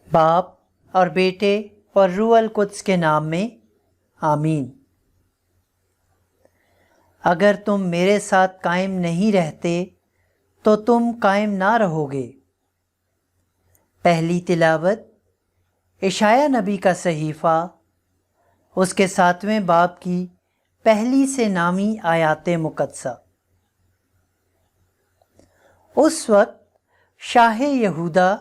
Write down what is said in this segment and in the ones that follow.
باپ اور بیٹے اور روح القدس کے نام میں آمین۔ اگر تم میرے ساتھ قائم نہیں رہتے تو تم قائم نہ رہو گے۔ پہلی تلاوت اشعیاء نبی کا صحیفہ، اس کے 7ویں باب کی پہلی سے نامی آیات مقدسہ۔ اس وقت شاہ یہودا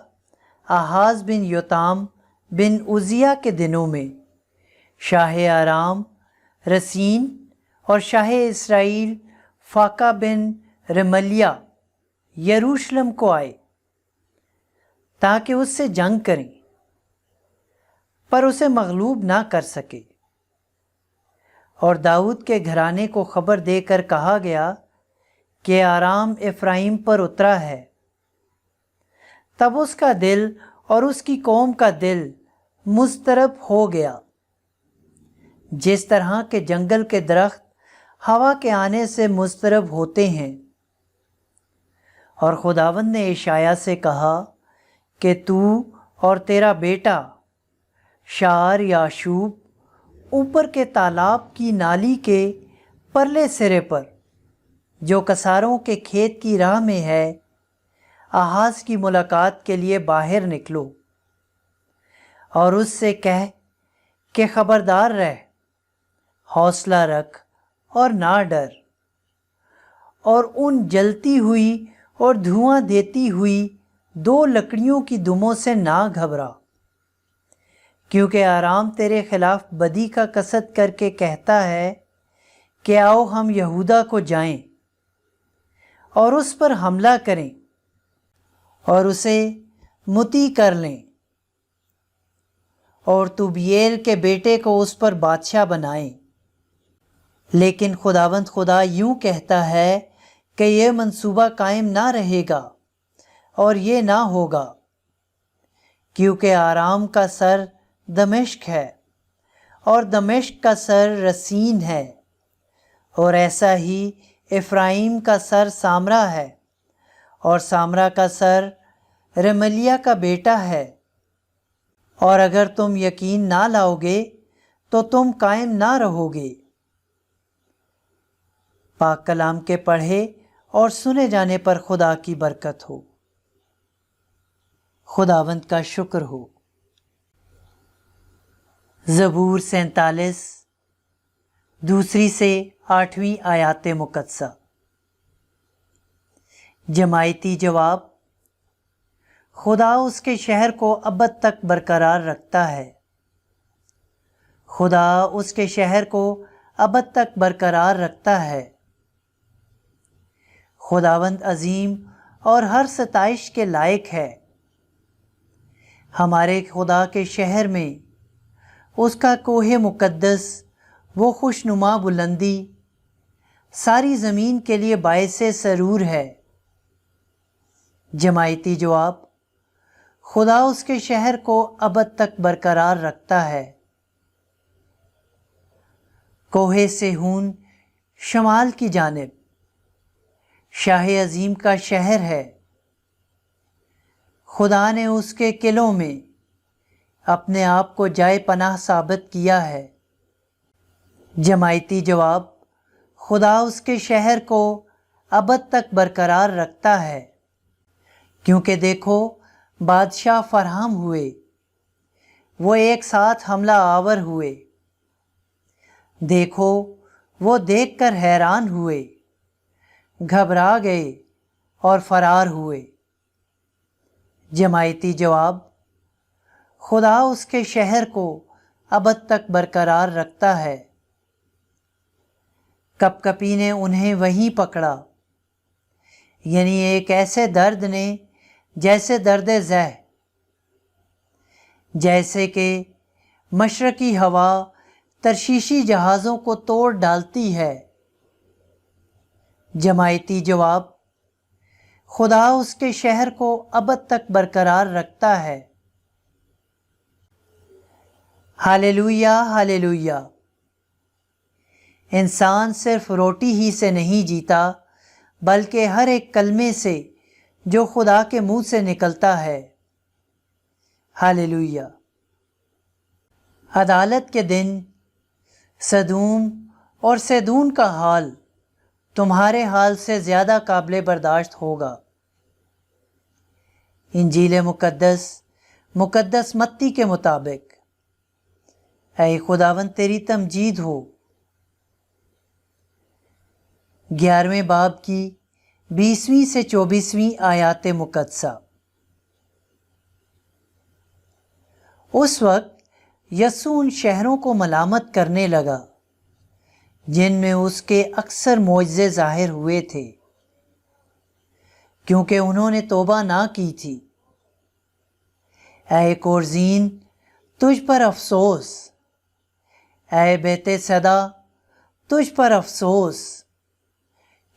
آہاز بن یوتام بن عزیہ کے دنوں میں شاہ آرام رسین اور شاہ اسرائیل فاقہ بن رملیہ یروشلم کو آئے تاکہ اس سے جنگ کریں، پر اسے مغلوب نہ کر سکے، اور داؤد کے گھرانے کو خبر دے کر کہا گیا کہ آرام افرایم پر اترا ہے۔ تب اس کا دل اور اس کی قوم کا دل مضطرب ہو گیا، جس طرح کہ جنگل کے درخت ہوا کے آنے سے مضطرب ہوتے ہیں۔ اور خداوند نے اشعیاء سے کہا کہ تو اور تیرا بیٹا شعر یاشوب اوپر کے تالاب کی نالی کے پرلے سرے پر جو کساروں کے کھیت کی راہ میں ہے، آہاز کی ملاقات کے لیے باہر نکلو، اور اس سے کہہ کہ خبردار رہ، حوصلہ رکھ اور نہ ڈر، اور ان جلتی ہوئی اور دھواں دیتی ہوئی 2 لکڑیوں کی دموں سے نہ گھبرا، کیونکہ آرام تیرے خلاف بدی کا قصد کر کے کہتا ہے کہ آؤ ہم یہودا کو جائیں اور اس پر حملہ کریں اور اسے مطیع کر لیں، اور طوبیل کے بیٹے کو اس پر بادشاہ بنائیں۔ لیکن خداوند خدا یوں کہتا ہے کہ یہ منصوبہ قائم نہ رہے گا اور یہ نہ ہوگا، کیونکہ آرام کا سر دمشق ہے اور دمشق کا سر رسین ہے، اور ایسا ہی افرایم کا سر سامرا ہے اور سامرا کا سر رملیہ کا بیٹا ہے۔ اور اگر تم یقین نہ لاؤ گے تو تم قائم نہ رہو گے۔ پاک کلام کے پڑھے اور سنے جانے پر خدا کی برکت ہو۔ خداوند کا شکر ہو۔ زبور 47 2 سے 8 آیات مقدسہ۔ جماعتی جواب: خدا اس کے شہر کو ابد تک برقرار رکھتا ہے۔ خدا اس کے شہر کو ابد تک برقرار رکھتا ہے۔ خداوند عظیم اور ہر ستائش کے لائق ہے۔ ہمارے خدا کے شہر میں اس کا کوہ مقدس، وہ خوشنما بلندی ساری زمین کے لیے باعث سرور ہے۔ جماعتی جواب: خدا اس کے شہر کو ابد تک برقرار رکھتا ہے۔ کوہ صہیون شمال کی جانب شاہ عظیم کا شہر ہے۔ خدا نے اس کے قلعوں میں اپنے آپ کو جائے پناہ ثابت کیا ہے۔ جماعتی جواب: خدا اس کے شہر کو ابد تک برقرار رکھتا ہے، کیونکہ دیکھو بادشاہ فراہم ہوئے، وہ ایک ساتھ حملہ آور ہوئے، دیکھو وہ دیکھ کر حیران ہوئے، گھبرا گئے اور فرار ہوئے۔ جماعتی جواب: خدا اس کے شہر کو ابد تک برقرار رکھتا ہے۔ کپکپی نے انہیں وہیں پکڑا، یعنی ایک ایسے درد نے جیسے درد زہ، جیسے کہ مشرقی ہوا ترشیشی جہازوں کو توڑ ڈالتی ہے۔ جماعتی جواب: خدا اس کے شہر کو ابد تک برقرار رکھتا ہے۔ Hallelujah hallelujah. انسان صرف روٹی ہی سے نہیں جیتا، بلکہ ہر ایک کلمے سے جو خدا کے منہ سے نکلتا ہے۔ ہاللیلویہ۔ عدالت کے دن سدوم اور سیدون کا حال تمہارے حال سے زیادہ قابل برداشت ہوگا۔ انجیل مقدس متی کے مطابق۔ اے خداوند تیری تمجید ہو۔ 11ویں باب کی 20ویں سے 24ویں آیات مقدسہ۔ اس وقت یسوع ان شہروں کو ملامت کرنے لگا جن میں اس کے اکثر معجزے ظاہر ہوئے تھے، کیونکہ انہوں نے توبہ نہ کی تھی۔ اے کورزین، تجھ پر افسوس! اے بیت صدا، تجھ پر افسوس!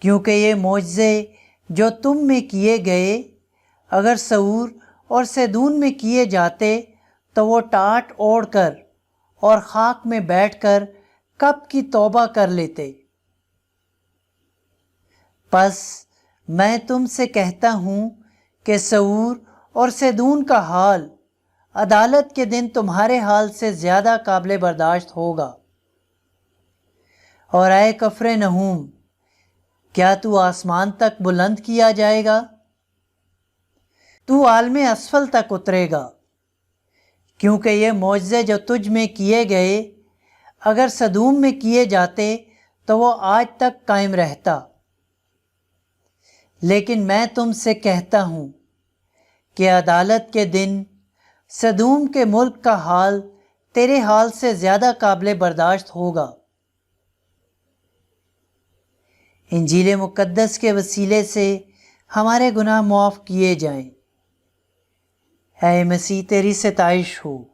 کیونکہ یہ معجزے جو تم میں کیے گئے اگر سور اور سیدون میں کیے جاتے تو وہ ٹاٹ اوڑھ کر اور خاک میں بیٹھ کر کب کی توبہ کر لیتے۔ پس میں تم سے کہتا ہوں کہ سور اور سیدون کا حال عدالت کے دن تمہارے حال سے زیادہ قابل برداشت ہوگا۔ اور اے کفرنہوم، کیا تو آسمان تک بلند کیا جائے گا؟ تو عالم اسفل تک اترے گا، کیونکہ یہ معجزے جو تجھ میں کیے گئے اگر سدوم میں کیے جاتے تو وہ آج تک قائم رہتا۔ لیکن میں تم سے کہتا ہوں کہ عدالت کے دن سدوم کے ملک کا حال تیرے حال سے زیادہ قابل برداشت ہوگا۔ انجیل مقدس کے وسیلے سے ہمارے گناہ معاف کیے جائیں۔ اے مسیح، تیری ستائش ہو۔